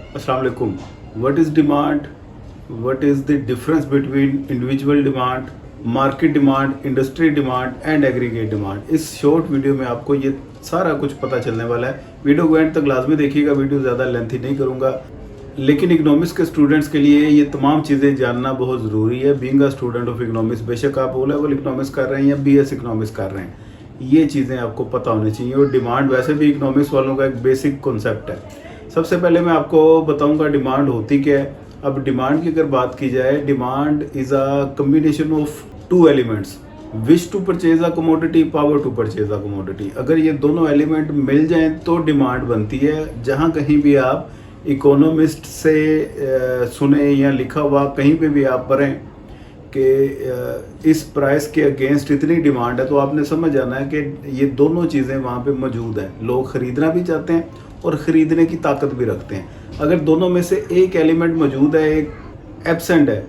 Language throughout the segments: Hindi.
Assalamu alaikum. What is demand? What is the difference between individual demand, market demand, industry demand and aggregate demand? इस शॉर्ट वीडियो में आपको ये सारा कुछ पता चलने वाला है। वीडियो को एंड तक लाजमी देखिएगा, वीडियो ज़्यादा लेंथी नहीं करूँगा, लेकिन इकोनॉमिक्स के स्टूडेंट्स के लिए ये तमाम चीज़ें जानना बहुत ज़रूरी है। Being a student of economics, बेशक आप ओ लेवल इकोनॉमिक्स कर रहे हैं या बीएस इकोनॉमिक्स कर रहे हैं, ये चीज़ें आपको पता होनी चाहिए। और डिमांड वैसे भी इकोनॉमिक्स वालों का एक बेसिक कॉन्सेप्ट है। सबसे पहले मैं आपको बताऊंगा डिमांड होती क्या है। अब डिमांड की अगर बात की जाए, demand is a combination of two elements, wish to purchase a commodity, power to purchase a commodity. अगर ये दोनों एलिमेंट मिल जाएं तो डिमांड बनती है। जहाँ कहीं भी आप इकोनॉमिस्ट से सुने या लिखा हुआ कहीं पे भी आप पढ़ें कि इस प्राइस के अगेंस्ट इतनी डिमांड है, तो आपने समझ जाना है कि ये दोनों चीज़ें वहाँ पे मौजूद हैं। लोग ख़रीदना भी चाहते हैं और ख़रीदने की ताकत भी रखते हैं। अगर दोनों में से एक एलिमेंट मौजूद है, एक एब्सेंट है,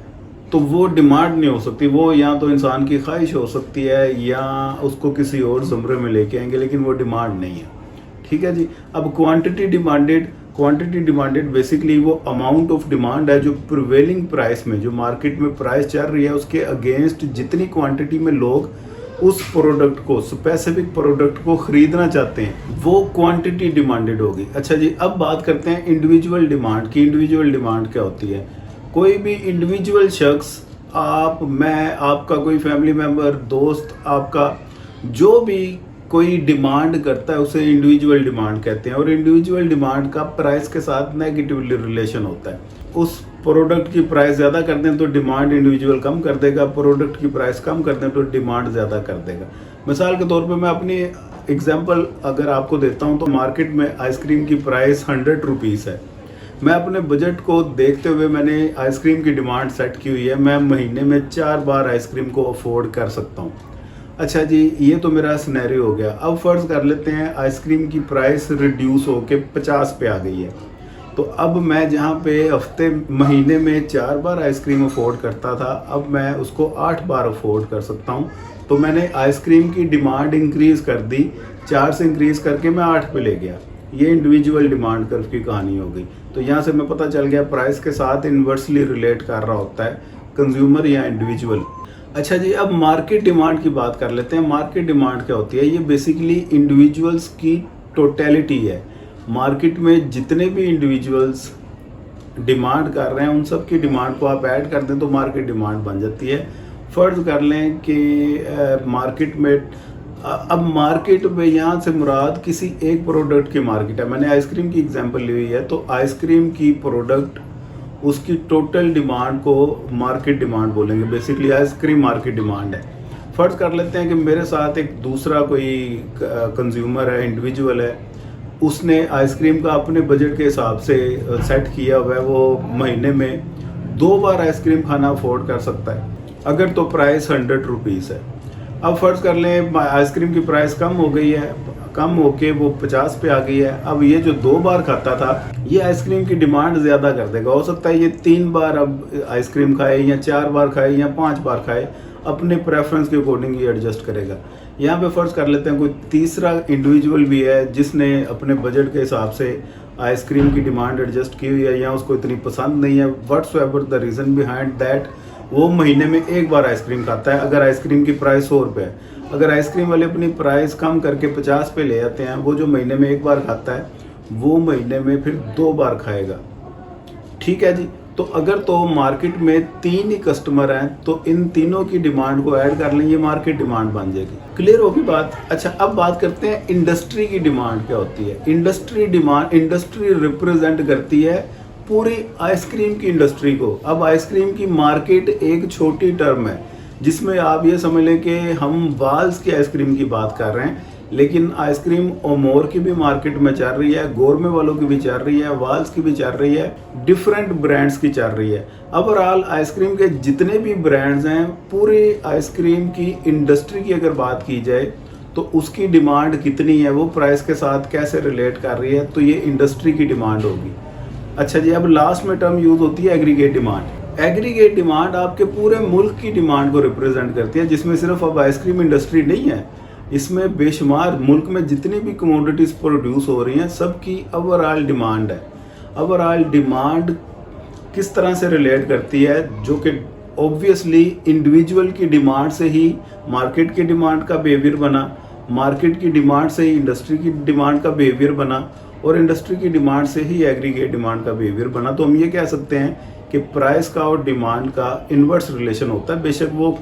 तो वो डिमांड नहीं हो सकती। वो या तो इंसान की ख्वाहिश हो सकती है या उसको किसी और ज़मरे में लेके आएंगे, लेकिन वो डिमांड नहीं है। ठीक है जी। अब क्वांटिटी डिमांडेड बेसिकली वो अमाउंट ऑफ डिमांड है जो प्रिवेलिंग प्राइस में, जो मार्केट में प्राइस चल रही है, उसके अगेंस्ट जितनी क्वांटिटी में लोग उस प्रोडक्ट को, स्पेसिफिक प्रोडक्ट को खरीदना चाहते हैं, वो क्वांटिटी डिमांडेड होगी। अच्छा जी, अब बात करते हैं इंडिविजुअल डिमांड की। इंडिविजुअल डिमांड क्या होती है? कोई भी इंडिविजुअल शख्स, आप, मैं, आपका कोई फैमिली मेम्बर, दोस्त, आपका जो भी कोई डिमांड करता है उसे इंडिविजुअल डिमांड कहते हैं। और इंडिविजुअल डिमांड का प्राइस के साथ नेगेटिवली रिलेशन होता है। उस प्रोडक्ट की प्राइस ज़्यादा कर दें तो डिमांड इंडिविजुअल कम कर देगा, प्रोडक्ट की प्राइस कम कर दें तो डिमांड ज़्यादा कर देगा। मिसाल के तौर पे मैं अपनी एग्जांपल अगर आपको देता हूं, तो मार्केट में आइसक्रीम की प्राइस 100 रुपीज़ है। मैं अपने बजट को देखते हुए मैंने आइसक्रीम की डिमांड सेट की हुई है। मैं महीने में 4 बार आइसक्रीम को अफोर्ड कर सकता हूँ। अच्छा जी, ये तो मेरा सिनेरियो हो गया। अब फ़र्ज़ कर लेते हैं आइसक्रीम की प्राइस रिड्यूस होके 50 पे आ गई है। तो अब मैं जहाँ पे महीने में 4 बार आइसक्रीम अफोर्ड करता था, अब मैं उसको 8 बार अफोर्ड कर सकता हूँ। तो मैंने आइसक्रीम की डिमांड इंक्रीज़ कर दी, 4 से इंक्रीज़ करके मैं 8 पे ले गया। ये इंडिविजुअल डिमांड कर्व की कहानी हो गई। तो यहाँ से मैं पता चल गया प्राइस के साथ इन्वर्सली रिलेट कर रहा होता है कंज्यूमर या इंडिविजुअल। अच्छा जी, अब मार्केट डिमांड की बात कर लेते हैं। मार्केट डिमांड क्या होती है? ये बेसिकली इंडिविजुअल्स की टोटलिटी है। मार्केट में जितने भी इंडिविजुअल्स डिमांड कर रहे हैं, उन सब की डिमांड को आप ऐड कर दें तो मार्केट डिमांड बन जाती है। फ़र्ज़ कर लें कि मार्केट में, अब मार्केट में यहाँ से मुराद किसी एक प्रोडक्ट की मार्केट है। मैंने आइसक्रीम की एग्जांपल ली हुई है, तो आइसक्रीम की प्रोडक्ट, उसकी टोटल डिमांड को मार्केट डिमांड बोलेंगे। बेसिकली आइसक्रीम मार्केट डिमांड है। फ़र्ज़ कर लेते हैं कि मेरे साथ एक दूसरा कोई कंज्यूमर है, इंडिविजुअल है, उसने आइसक्रीम का अपने बजट के हिसाब से सेट किया हुआ है। वो महीने में 2 बार आइसक्रीम खाना अफोर्ड कर सकता है, अगर तो प्राइस 100 रुपीज़ है। अब फ़र्ज़ कर लें आइसक्रीम की प्राइस कम हो गई है, कम होके वो 50 पे आ गई है। अब ये जो 2 बार खाता था, ये आइसक्रीम की डिमांड ज़्यादा कर देगा। हो सकता है ये 3 बार अब आइसक्रीम खाए या 4 बार खाए या 5 बार खाए, अपने प्रेफरेंस के अकॉर्डिंग ये एडजस्ट करेगा। यहाँ पे फ़र्ज़ कर लेते हैं कोई तीसरा इंडिविजुअल भी है जिसने अपने बजट के हिसाब से आइसक्रीम की डिमांड एडजस्ट की हुई है, या उसको इतनी पसंद नहीं है, whatsoever the reason behind that, वो महीने में 1 बार आइसक्रीम खाता है। अगर आइसक्रीम की प्राइस 100 रुपये है, अगर आइसक्रीम वाले अपनी प्राइस कम करके 50 पे ले आते हैं, वो जो महीने में 1 बार खाता है, वो महीने में फिर 2 बार खाएगा। ठीक है जी। तो अगर तो मार्केट में 3 ही कस्टमर हैं, तो इन तीनों की डिमांड को ऐड कर लें, ये मार्केट डिमांड बन जाएगी। क्लियर होगी बात? अच्छा, अब बात करते हैं इंडस्ट्री की डिमांड क्या होती है। इंडस्ट्री डिमांड, इंडस्ट्री रिप्रेजेंट करती है पूरी आइसक्रीम की इंडस्ट्री को। अब आइसक्रीम की मार्केट एक छोटी टर्म है, जिसमें आप ये समझ लें कि हम वाल्स की आइसक्रीम की बात कर रहे हैं, लेकिन आइसक्रीम ओमोर की भी मार्केट में चल रही है, गोरमे वालों की भी चल रही है, वाल्स की भी चल रही है, डिफरेंट ब्रांड्स की चल रही है। ओवरऑल आइसक्रीम के जितने भी ब्रांड्स हैं, पूरी आइसक्रीम की इंडस्ट्री की अगर बात की जाए तो उसकी डिमांड कितनी है, वो प्राइस के साथ कैसे रिलेट कर रही है, तो ये इंडस्ट्री की डिमांड होगी। अच्छा जी, अब लास्ट में टर्म यूज होती है एग्रीगेट डिमांड। एग्रीगेट डिमांड आपके पूरे मुल्क की डिमांड को रिप्रेजेंट करती है, जिसमें सिर्फ अब आइसक्रीम इंडस्ट्री नहीं है, इसमें बेशुमार मुल्क में जितनी भी कमोडिटीज़ प्रोड्यूस हो रही हैं, सबकी ओवरऑल डिमांड है। ओवरऑल डिमांड किस तरह से रिलेट करती है, जो कि ऑब्वियसली इंडिविजुअल की डिमांड से ही मार्केट की डिमांड का बिहेवियर बना, मार्केट की डिमांड से ही इंडस्ट्री की डिमांड का बिहेवियर बना, और इंडस्ट्री की डिमांड से ही एग्रीगेट डिमांड का बिहेवियर बना। तो हम ये कह सकते हैं कि प्राइस का और डिमांड का इन्वर्स रिलेशन होता है। बेशक वो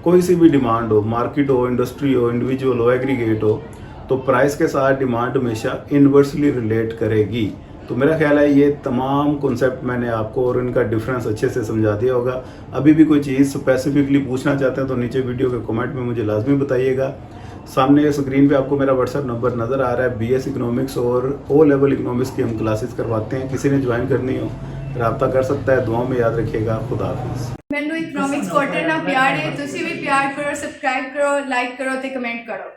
कोई सी भी डिमांड हो, मार्केट हो, इंडस्ट्री हो, इंडिविजुअल हो, एग्रीगेट हो, तो प्राइस के साथ डिमांड हमेशा इन्वर्सली रिलेट करेगी। तो मेरा ख्याल है ये तमाम कॉन्सेप्ट मैंने आपको और इनका डिफरेंस अच्छे से समझा दिया होगा। अभी भी कोई चीज़ स्पेसिफिकली पूछना चाहते हैं तो नीचे वीडियो के कमेंट में मुझे लाजमी बताइएगा। सामने स्क्रीन पे आपको मेरा व्हाट्सएप नंबर नज़र आ रहा है। BS इकोनॉमिक्स और O लेवल इकोनॉमिक्स की हम क्लासेस करवाते हैं। किसी ने ज्वाइन करनी हो रब्ता कर सकता है। दुआ में याद रखिएगा। खुदा हाफिज़। ਮੈਨੂੰ ਇਕਨੋਮਿਕਸ ਕੁਆਟਰ ਨਾਲ ਪਿਆਰ ਹੈ, ਤੁਸੀਂ ਵੀ ਪਿਆਰ ਕਰੋ, ਸਬਸਕ੍ਰਾਈਬ ਕਰੋ, ਲਾਈਕ ਕਰੋ ਤੇ ਕਮੈਂਟ ਕਰੋ।